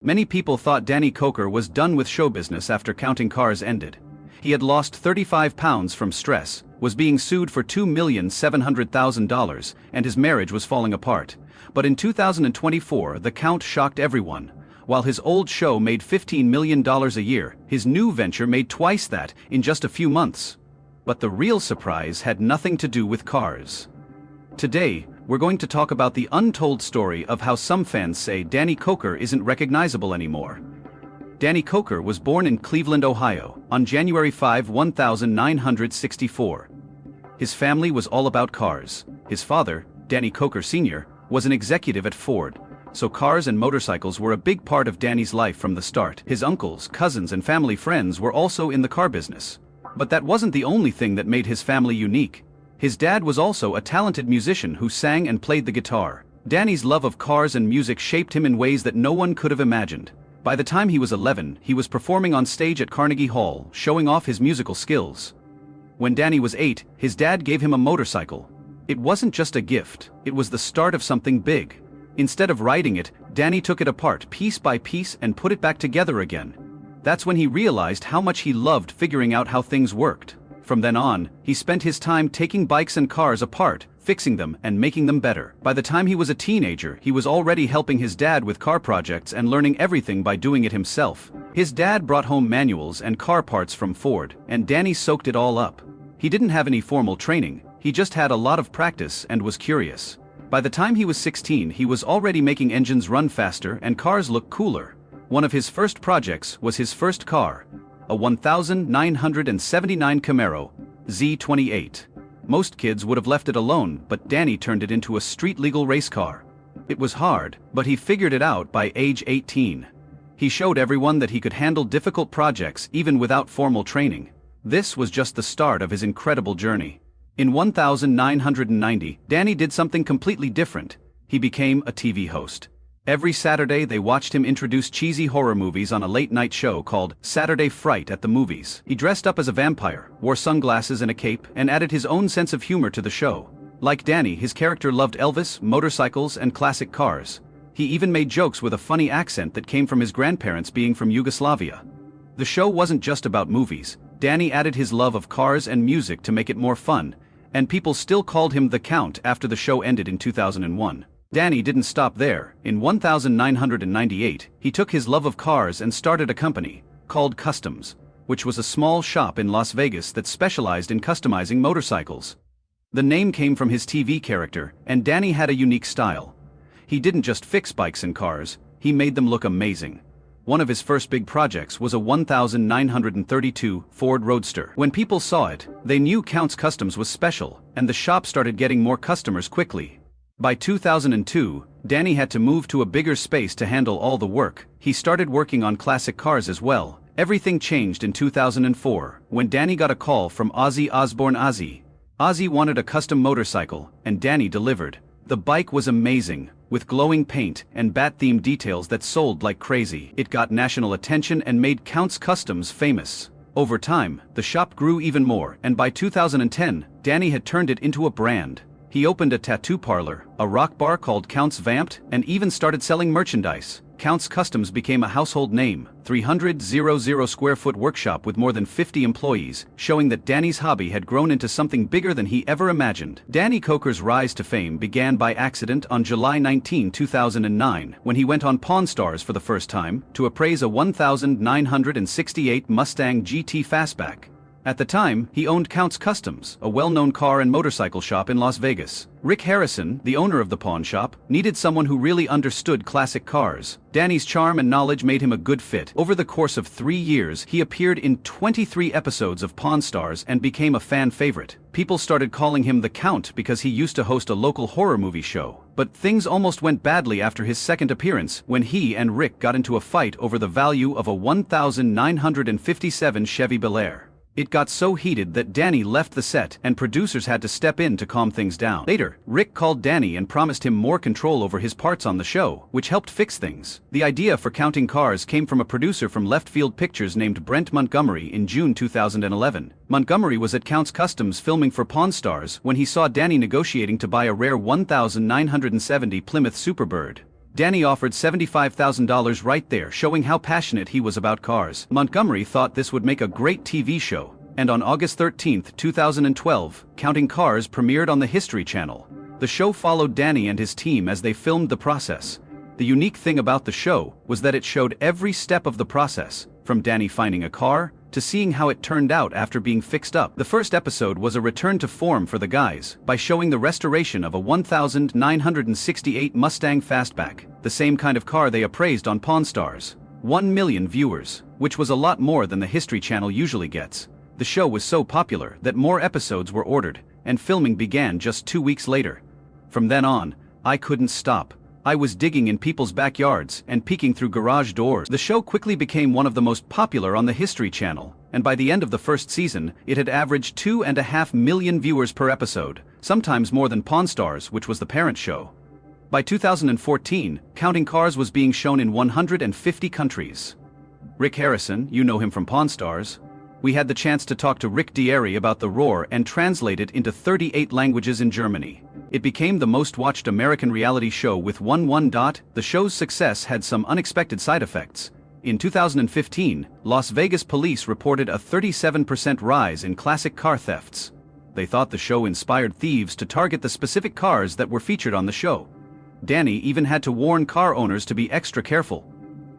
Many people thought Danny Koker was done with show business after Counting Cars ended. He had lost 35 pounds from stress, was being sued for $2,700,000, and his marriage was falling apart. But in 2024, the Count shocked everyone. While his old show made $15 million a year, his new venture made twice that in just a few months. But the real surprise had nothing to do with cars. Today, we're going to talk about the untold story of how some fans say Danny Koker isn't recognizable anymore. Danny Koker was born in Cleveland, Ohio, on January 5, 1964. His family was all about cars. His father, Danny Koker Sr., was an executive at Ford, so cars and motorcycles were a big part of Danny's life from the start. His uncles, cousins, and family friends were also in the car business. But that wasn't the only thing that made his family unique. His dad was also a talented musician who sang and played the guitar. Danny's love of cars and music shaped him in ways that no one could have imagined. By the time he was 11, he was performing on stage at Carnegie Hall, showing off his musical skills. When Danny was 8, his dad gave him a motorcycle. It wasn't just a gift, it was the start of something big. Instead of riding it, Danny took it apart piece by piece and put it back together again. That's when he realized how much he loved figuring out how things worked. From then on, he spent his time taking bikes and cars apart, fixing them and making them better. By the time he was a teenager, he was already helping his dad with car projects and learning everything by doing it himself. His dad brought home manuals and car parts from Ford, and Danny soaked it all up. He didn't have any formal training, he just had a lot of practice and was curious. By the time he was 16, he was already making engines run faster and cars look cooler. One of his first projects was his first car, a 1979 Camaro Z28. Most kids would have left it alone, but Danny turned it into a street-legal race car. It was hard, but he figured it out by age 18. He showed everyone that he could handle difficult projects even without formal training. This was just the start of his incredible journey. In 1990, Danny did something completely different. He became a TV host. Every Saturday they watched him introduce cheesy horror movies on a late-night show called Saturday Fright at the Movies. He dressed up as a vampire, wore sunglasses and a cape, and added his own sense of humor to the show. Like Danny, his character loved Elvis, motorcycles, and classic cars. He even made jokes with a funny accent that came from his grandparents being from Yugoslavia. The show wasn't just about movies. Danny added his love of cars and music to make it more fun, and people still called him the Count after the show ended in 2001. Danny didn't stop there. In 1998, he took his love of cars and started a company called Customs, which was a small shop in Las Vegas that specialized in customizing motorcycles. The name came from his TV character, and Danny had a unique style. He didn't just fix bikes and cars, he made them look amazing. One of his first big projects was a 1932 Ford Roadster. When people saw it, they knew Count's Customs was special, and the shop started getting more customers quickly. By 2002, Danny had to move to a bigger space to handle all the work. He started working on classic cars as well. Everything changed in 2004, when Danny got a call from Ozzy Osbourne. Ozzy wanted a custom motorcycle, and Danny delivered. The bike was amazing, with glowing paint and bat-themed details that sold like crazy. It got national attention and made Count's Customs famous. Over time, the shop grew even more, and by 2010, Danny had turned it into a brand. He opened a tattoo parlor, a rock bar called Count's Vamped, and even started selling merchandise. Count's Customs became a household name, 300,000 square foot workshop with more than 50 employees, showing that Danny's hobby had grown into something bigger than he ever imagined. Danny Koker's rise to fame began by accident on July 19, 2009, when he went on Pawn Stars for the first time to appraise a 1968 Mustang GT Fastback. At the time, he owned Count's Customs, a well-known car and motorcycle shop in Las Vegas. Rick Harrison, the owner of the pawn shop, needed someone who really understood classic cars. Danny's charm and knowledge made him a good fit. Over the course of 3 years, he appeared in 23 episodes of Pawn Stars and became a fan favorite. People started calling him the Count because he used to host a local horror movie show. But things almost went badly after his second appearance, when he and Rick got into a fight over the value of a 1957 Chevy Bel Air. It got so heated that Danny left the set and producers had to step in to calm things down. Later, Rick called Danny and promised him more control over his parts on the show, which helped fix things. The idea for Counting Cars came from a producer from Left Field Pictures named Brent Montgomery in June 2011. Montgomery was at Count's Customs filming for Pawn Stars when he saw Danny negotiating to buy a rare 1970 Plymouth Superbird. Danny offered $75,000 right there, showing how passionate he was about cars. Montgomery thought this would make a great TV show, and on August 13, 2012, Counting Cars premiered on the History Channel. The show followed Danny and his team as they filmed the process. The unique thing about the show was that it showed every step of the process, from Danny finding a car to seeing how it turned out after being fixed up. The first episode was a return to form for the guys by showing the restoration of a 1968 Mustang Fastback, the same kind of car they appraised on Pawn Stars. 1 million viewers, which was a lot more than the History Channel usually gets. The show was so popular that more episodes were ordered, and filming began just 2 weeks later. From then on, I couldn't stop. I was digging in people's backyards and peeking through garage doors. The show quickly became one of the most popular on the History Channel, and by the end of the first season, it had averaged 2.5 million viewers per episode, sometimes more than Pawn Stars, which was the parent show. By 2014, Counting Cars was being shown in 150 countries. Rick Harrison, you know him from Pawn Stars. We had the chance to talk to Rick Dieri about The Roar and translate it into 38 languages in Germany. It became the most watched American reality show with 1. The show's success had some unexpected side effects. In 2015, Las Vegas police reported a 37% rise in classic car thefts. They thought the show inspired thieves to target the specific cars that were featured on the show. Danny even had to warn car owners to be extra careful.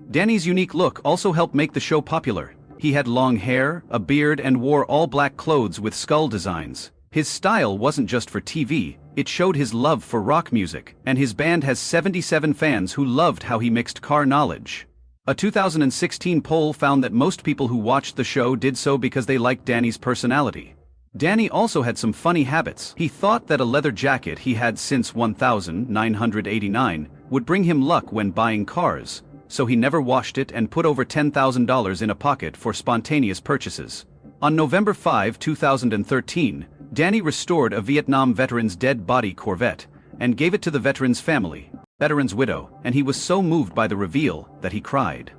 Danny's unique look also helped make the show popular. He had long hair, a beard, and wore all black clothes with skull designs. His style wasn't just for TV, it showed his love for rock music, and his band has 77 fans who loved how he mixed car knowledge. A 2016 poll found that most people who watched the show did so because they liked Danny's personality. Danny also had some funny habits. He thought that a leather jacket he had since 1989 would bring him luck when buying cars, so he never washed it and put over $10,000 in a pocket for spontaneous purchases. On November 5, 2013, Danny restored a Vietnam veteran's dead body Corvette and gave it to the veteran's widow, and he was so moved by the reveal that he cried.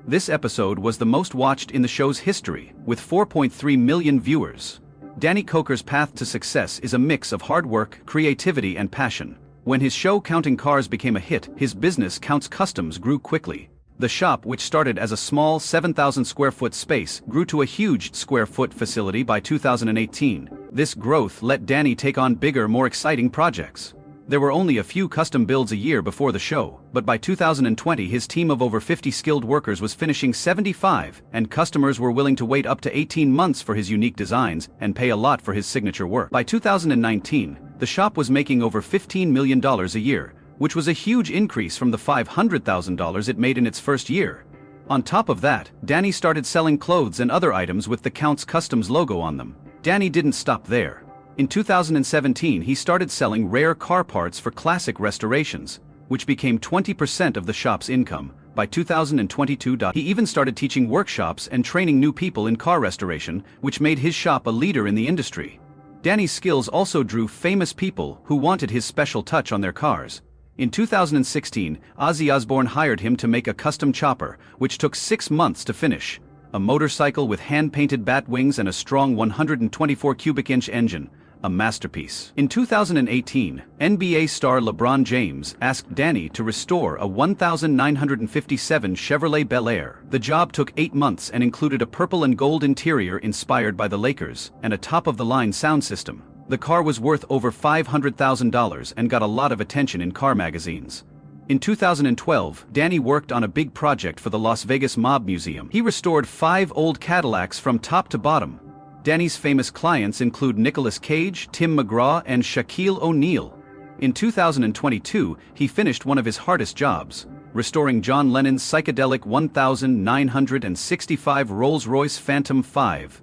This episode was the most watched in the show's history, with 4.3 million viewers. Danny Koker's path to success is a mix of hard work, creativity, and passion. When his show Counting Cars became a hit, his business Counts Customs grew quickly. The shop, which started as a small 7,000 square foot space, grew to a huge square foot facility by 2018. This growth let Danny take on bigger, more exciting projects. There were only a few custom builds a year before the show, but by 2020 his team of over 50 skilled workers was finishing 75, and customers were willing to wait up to 18 months for his unique designs and pay a lot for his signature work. By 2019, the shop was making over $15 million a year, which was a huge increase from the $500,000 it made in its first year. On top of that, Danny started selling clothes and other items with the Counts Customs logo on them. Danny didn't stop there. In 2017, he started selling rare car parts for classic restorations, which became 20% of the shop's income. By 2022, he even started teaching workshops and training new people in car restoration, which made his shop a leader in the industry. Danny's skills also drew famous people who wanted his special touch on their cars. In 2016, Ozzy Osbourne hired him to make a custom chopper, which took 6 months to finish. A motorcycle with hand-painted bat wings and a strong 124 cubic inch engine. A masterpiece. In 2018, NBA star LeBron James asked Danny to restore a 1957 Chevrolet Bel Air. The job took 8 months and included a purple and gold interior inspired by the Lakers and a top-of-the-line sound system. The car was worth over $500,000 and got a lot of attention in car magazines. In 2012, Danny worked on a big project for the Las Vegas Mob Museum. He restored 5 old Cadillacs from top to bottom. Danny's famous clients include Nicolas Cage, Tim McGraw, and Shaquille O'Neal. In 2022, he finished one of his hardest jobs, restoring John Lennon's psychedelic 1965 Rolls-Royce Phantom 5.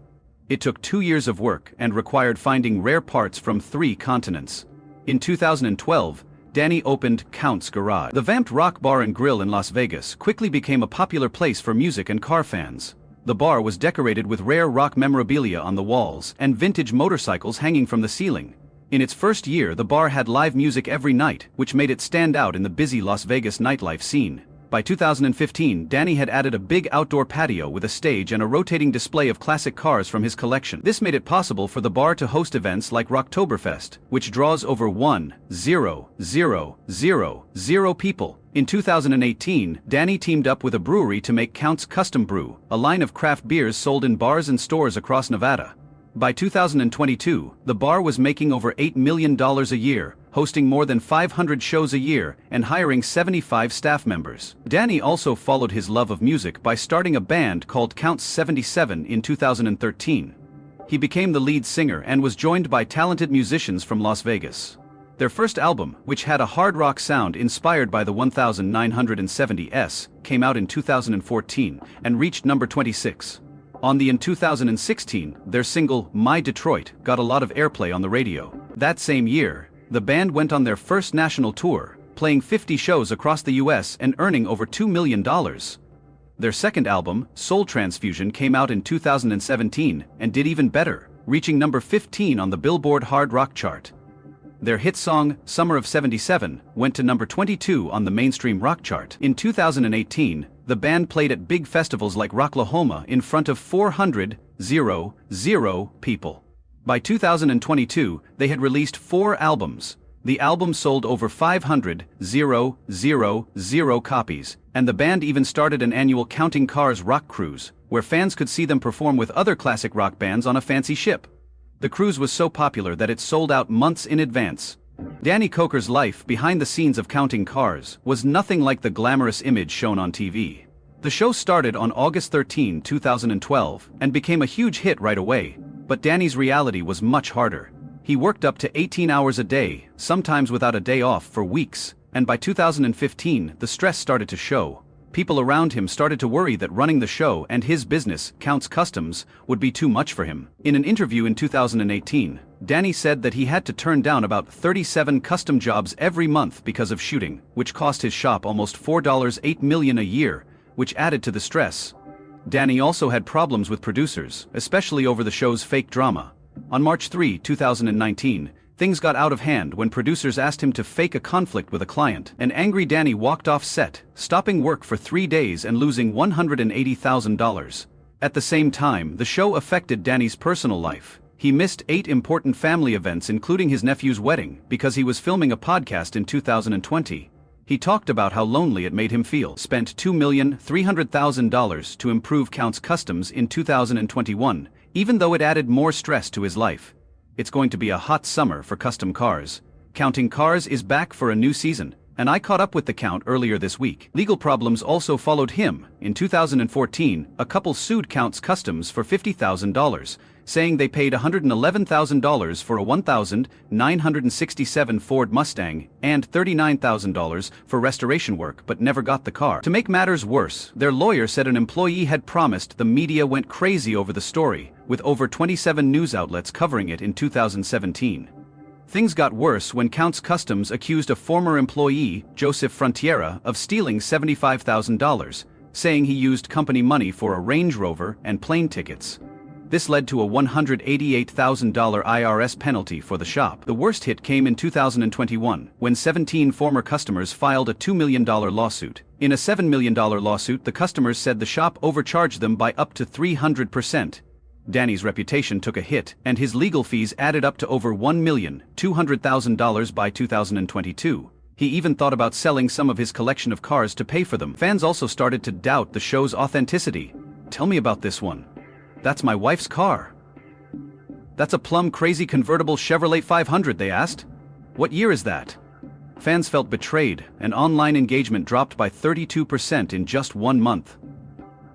It took 2 years of work and required finding rare parts from 3 continents. In 2012, Danny opened Counts Garage. The vamped rock bar and grill in Las Vegas quickly became a popular place for music and car fans. The bar was decorated with rare rock memorabilia on the walls and vintage motorcycles hanging from the ceiling. In its first year, the bar had live music every night, which made it stand out in the busy Las Vegas nightlife scene. By 2015, Danny had added a big outdoor patio with a stage and a rotating display of classic cars from his collection. This made it possible for the bar to host events like Rocktoberfest, which draws over 1,000,000 people. In 2018, Danny teamed up with a brewery to make Count's Custom Brew, a line of craft beers sold in bars and stores across Nevada. By 2022, the bar was making over $8 million a year, hosting more than 500 shows a year, and hiring 75 staff members. Danny also followed his love of music by starting a band called Count's 77 in 2013. He became the lead singer and was joined by talented musicians from Las Vegas. Their first album, which had a hard rock sound inspired by the 1970s, came out in 2014 and reached number 26. In 2016, their single, My Detroit, got a lot of airplay on the radio. That same year, the band went on their first national tour, playing 50 shows across the US and earning over $2 million. Their second album, Soul Transfusion, came out in 2017 and did even better, reaching number 15 on the Billboard Hard Rock chart. Their hit song, Summer of '77, went to number 22 on the mainstream rock chart. In 2018, the band played at big festivals like Rocklahoma in front of 400,000 people. By 2022, they had released 4 albums. The album sold over 500,000 copies, and the band even started an annual Counting Cars rock cruise, where fans could see them perform with other classic rock bands on a fancy ship. The cruise was so popular that it sold out months in advance. Danny Koker's life behind the scenes of Counting Cars was nothing like the glamorous image shown on TV. The show started on August 13, 2012, and became a huge hit right away, but Danny's reality was much harder. He worked up to 18 hours a day, sometimes without a day off, for weeks, and by 2015, the stress started to show. People around him started to worry that running the show and his business, Count's Customs, would be too much for him. In an interview in 2018, Danny said that he had to turn down about 37 custom jobs every month because of shooting, which cost his shop almost $8 million a year, which added to the stress. Danny also had problems with producers, especially over the show's fake drama. On March 3, 2019, things got out of hand when producers asked him to fake a conflict with a client. An angry Danny walked off set, stopping work for 3 days and losing $180,000. At the same time, the show affected Danny's personal life. He missed 8 important family events, including his nephew's wedding, because he was filming a podcast in 2020. He talked about how lonely it made him feel. Spent $2,300,000 to improve Count's Customs in 2021, even though it added more stress to his life. It's going to be a hot summer for custom cars. Counting Cars is back for a new season, and I caught up with the Count earlier this week. Legal problems also followed him. In 2014, a couple sued Count's Customs for $50,000, saying they paid $111,000 for a 1967 Ford Mustang and $39,000 for restoration work but never got the car. To make matters worse, their lawyer said an employee had promised. The media went crazy over the story, with over 27 news outlets covering it in 2017. Things got worse when Count's Customs accused a former employee, Joseph Frontiera, of stealing $75,000, saying he used company money for a Range Rover and plane tickets. This led to a $188,000 IRS penalty for the shop. The worst hit came in 2021, when 17 former customers filed a $2 million lawsuit. In a $7 million lawsuit, the customers said the shop overcharged them by up to 300%. Danny's reputation took a hit, and his legal fees added up to over $1,200,000 by 2022. He even thought about selling some of his collection of cars to pay for them. Fans also started to doubt the show's authenticity. Tell me about this one. That's my wife's car. That's a plum crazy convertible Chevrolet 500, they asked. What year is that? Fans felt betrayed, and online engagement dropped by 32% in just 1 month.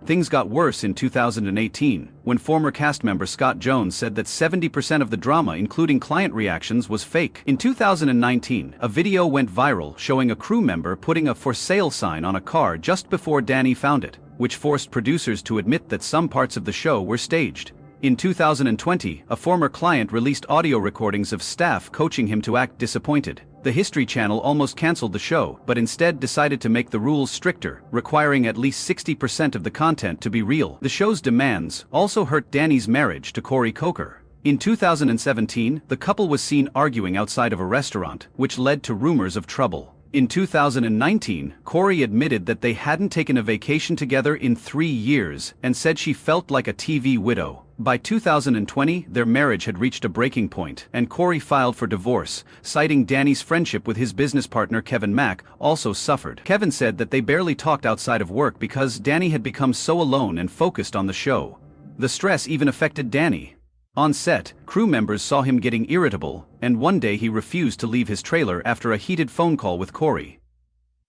Things got worse in 2018, when former cast member Scott Jones said that 70% of the drama, including client reactions, was fake. In 2019, a video went viral showing a crew member putting a for sale sign on a car just before Danny found it, which forced producers to admit that some parts of the show were staged. In 2020, a former client released audio recordings of staff coaching him to act disappointed. The History Channel almost canceled the show, but instead decided to make the rules stricter, requiring at least 60% of the content to be real. The show's demands also hurt Danny's marriage to Koker. In 2017, the couple was seen arguing outside of a restaurant, which led to rumors of trouble. In 2019, Corey admitted that they hadn't taken a vacation together in 3 years and said she felt like a TV widow. By 2020, their marriage had reached a breaking point, and Corey filed for divorce, citing Danny's friendship with his business partner Kevin Mack also suffered. Kevin said that they barely talked outside of work because Danny had become so alone and focused on the show. The stress even affected Danny. On set, crew members saw him getting irritable, and one day he refused to leave his trailer after a heated phone call with Corey.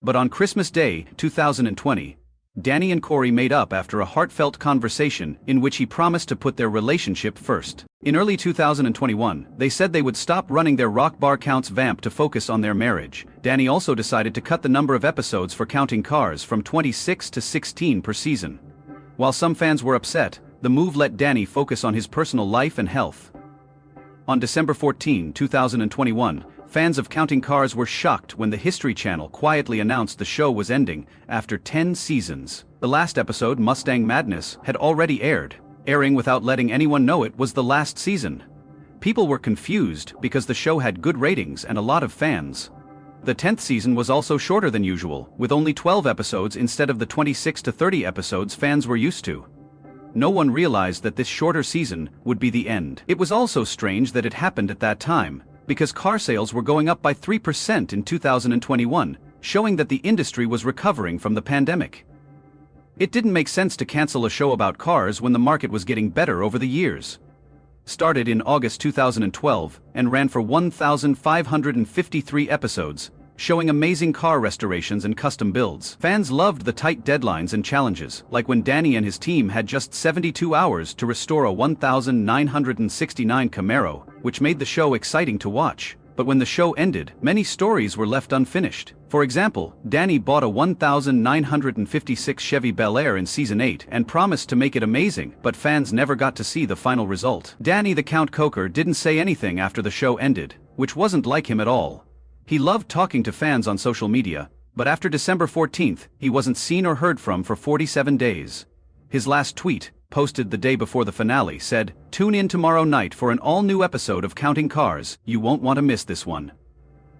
But on Christmas Day, 2020, Danny and Corey made up after a heartfelt conversation in which he promised to put their relationship first. In early 2021, they said they would stop running their Rock Bar Counts vamp to focus on their marriage. Danny also decided to cut the number of episodes for Counting Cars from 26 to 16 per season. While some fans were upset, the move let Danny focus on his personal life and health. On December 14, 2021, fans of Counting Cars were shocked when the History Channel quietly announced the show was ending after 10 seasons. The last episode, Mustang Madness, had already aired. Airing without letting anyone know it was the last season. People were confused because the show had good ratings and a lot of fans. The 10th season was also shorter than usual, with only 12 episodes instead of the 26 to 30 episodes fans were used to. No one realized that this shorter season would be the end. It was also strange that it happened at that time, because car sales were going up by 3% in 2021, showing that the industry was recovering from the pandemic. It didn't make sense to cancel a show about cars when the market was getting better over the years. Started in August 2012 and ran for 1,553 episodes, showing amazing car restorations and custom builds. Fans loved the tight deadlines and challenges, like when Danny and his team had just 72 hours to restore a 1,969 Camaro, which made the show exciting to watch. But when the show ended, many stories were left unfinished. For example, Danny bought a 1,956 Chevy Bel Air in Season 8 and promised to make it amazing, but fans never got to see the final result. Danny the Count Koker didn't say anything after the show ended, which wasn't like him at all. He loved talking to fans on social media, but after December 14th, he wasn't seen or heard from for 47 days. His last tweet, posted the day before the finale, said, "Tune in tomorrow night for an all-new episode of Counting Cars, you won't want to miss this one."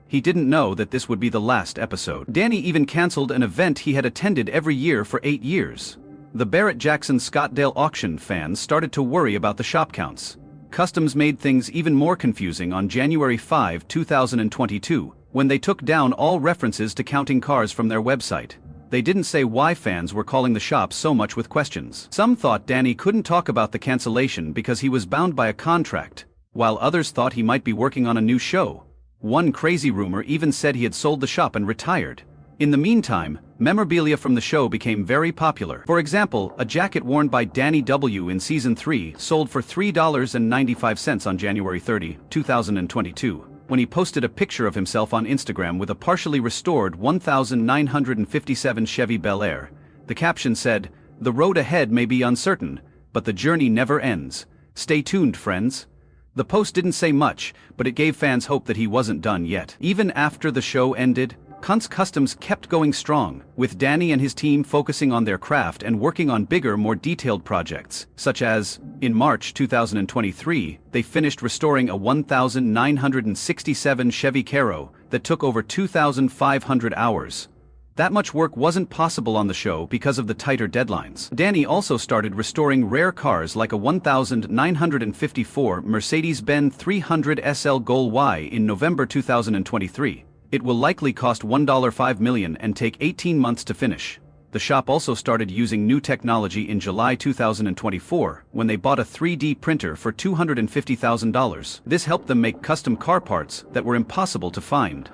He didn't know that this would be the last episode. Danny even canceled an event he had attended every year for 8 years. The Barrett-Jackson Scottsdale auction fans started to worry about the shop counts. Customs made things even more confusing on January 5, 2022, when they took down all references to Counting Cars from their website. They didn't say why fans were calling the shop so much with questions. Some thought Danny couldn't talk about the cancellation because he was bound by a contract, while others thought he might be working on a new show. One crazy rumor even said he had sold the shop and retired. In the meantime, memorabilia from the show became very popular. For example, a jacket worn by Danny W. in Season 3 sold for $3.95 on January 30, 2022, when he posted a picture of himself on Instagram with a partially restored 1,957 Chevy Bel Air. The caption said, "The road ahead may be uncertain, but the journey never ends. Stay tuned, friends." The post didn't say much, but it gave fans hope that he wasn't done yet. Even after the show ended, Kuntz Customs kept going strong, with Danny and his team focusing on their craft and working on bigger, more detailed projects, such as, in March 2023, they finished restoring a 1,967 Chevy Camaro that took over 2,500 hours. That much work wasn't possible on the show because of the tighter deadlines. Danny also started restoring rare cars like a 1,954 Mercedes-Benz 300 SL Gold Y in November 2023. It will likely cost $1.5 million and take 18 months to finish. The shop also started using new technology in July 2024 when they bought a 3D printer for $250,000. This helped them make custom car parts that were impossible to find.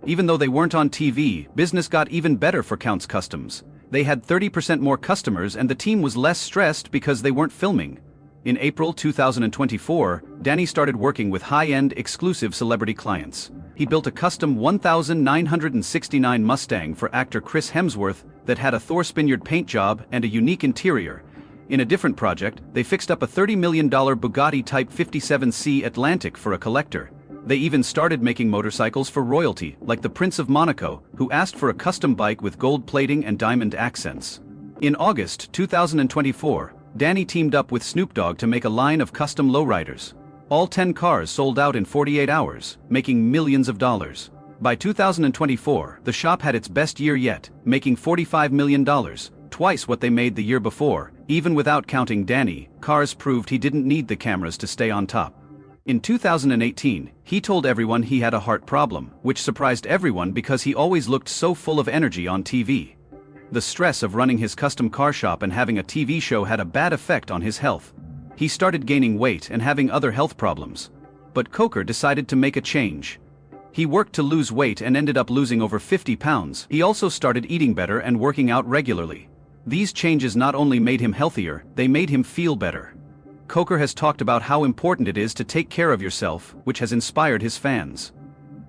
Even though they weren't on TV, business got even better for Kuntz Customs. They had 30% more customers and the team was less stressed because they weren't filming. In April 2024, Danny started working with high-end exclusive celebrity clients. He built a custom 1,969 Mustang for actor Chris Hemsworth that had a Thor Spaniard paint job and a unique interior. In a different project, they fixed up a $30 million Bugatti Type 57C Atlantic for a collector. They even started making motorcycles for royalty, like the Prince of Monaco, who asked for a custom bike with gold plating and diamond accents. In August 2024, Danny teamed up with Snoop Dogg to make a line of custom lowriders. All 10 cars sold out in 48 hours, making millions of dollars. By 2024, the shop had its best year yet, making $45 million, twice what they made the year before. Even without counting Danny, Cars proved he didn't need the cameras to stay on top. In 2018, he told everyone he had a heart problem, which surprised everyone because he always looked so full of energy on TV. The stress of running his custom car shop and having a TV show had a bad effect on his health. He started gaining weight and having other health problems. But Koker decided to make a change. He worked to lose weight and ended up losing over 50 pounds. He also started eating better and working out regularly. These changes not only made him healthier, they made him feel better. Koker has talked about how important it is to take care of yourself, which has inspired his fans.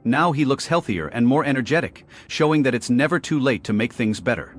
Now he looks healthier and more energetic, showing that it's never too late to make things better.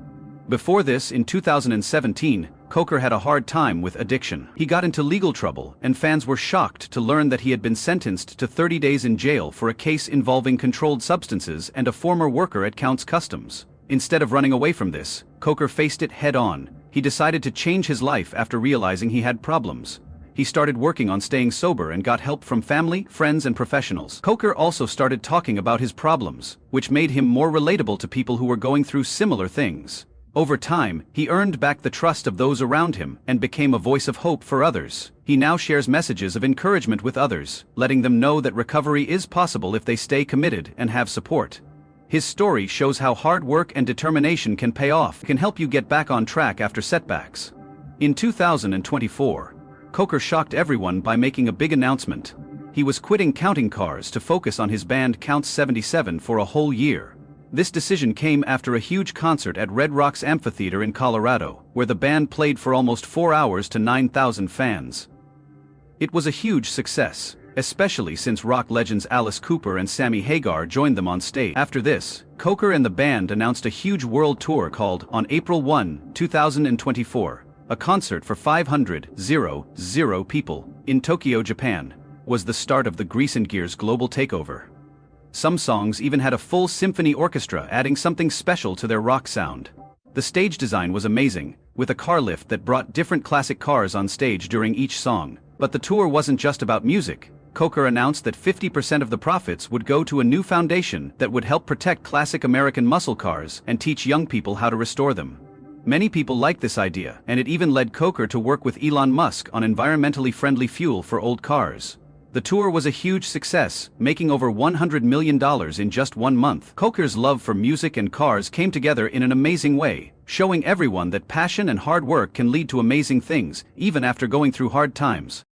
Before this, in 2017, Koker had a hard time with addiction. He got into legal trouble, and fans were shocked to learn that he had been sentenced to 30 days in jail for a case involving controlled substances and a former worker at Counts Customs. Instead of running away from this, Koker faced it head-on. He decided to change his life after realizing he had problems. He started working on staying sober and got help from family, friends, and professionals. Koker also started talking about his problems, which made him more relatable to people who were going through similar things. Over time, he earned back the trust of those around him and became a voice of hope for others. He now shares messages of encouragement with others, letting them know that recovery is possible if they stay committed and have support. His story shows how hard work and determination can pay off, can help you get back on track after setbacks. In 2024, Koker shocked everyone by making a big announcement. He was quitting counting cars to focus on his band Counts 77 for a whole year. This decision came after a huge concert at Red Rocks Amphitheater in Colorado, where the band played for almost 4 hours to 9,000 fans. It was a huge success, especially since rock legends Alice Cooper and Sammy Hagar joined them on stage. After this, Koker and the band announced a huge world tour called On April 1, 2024, a concert for 500,000 people in Tokyo, Japan, was the start of the Grease and Gears global takeover. Some songs even had a full symphony orchestra adding something special to their rock sound. The stage design was amazing, with a car lift that brought different classic cars on stage during each song. But the tour wasn't just about music. Koker announced that 50% of the profits would go to a new foundation that would help protect classic American muscle cars and teach young people how to restore them. Many people liked this idea, and it even led Koker to work with Elon Musk on environmentally friendly fuel for old cars. The tour was a huge success, making over $100 million in just 1 month. Koker's love for music and cars came together in an amazing way, showing everyone that passion and hard work can lead to amazing things, even after going through hard times.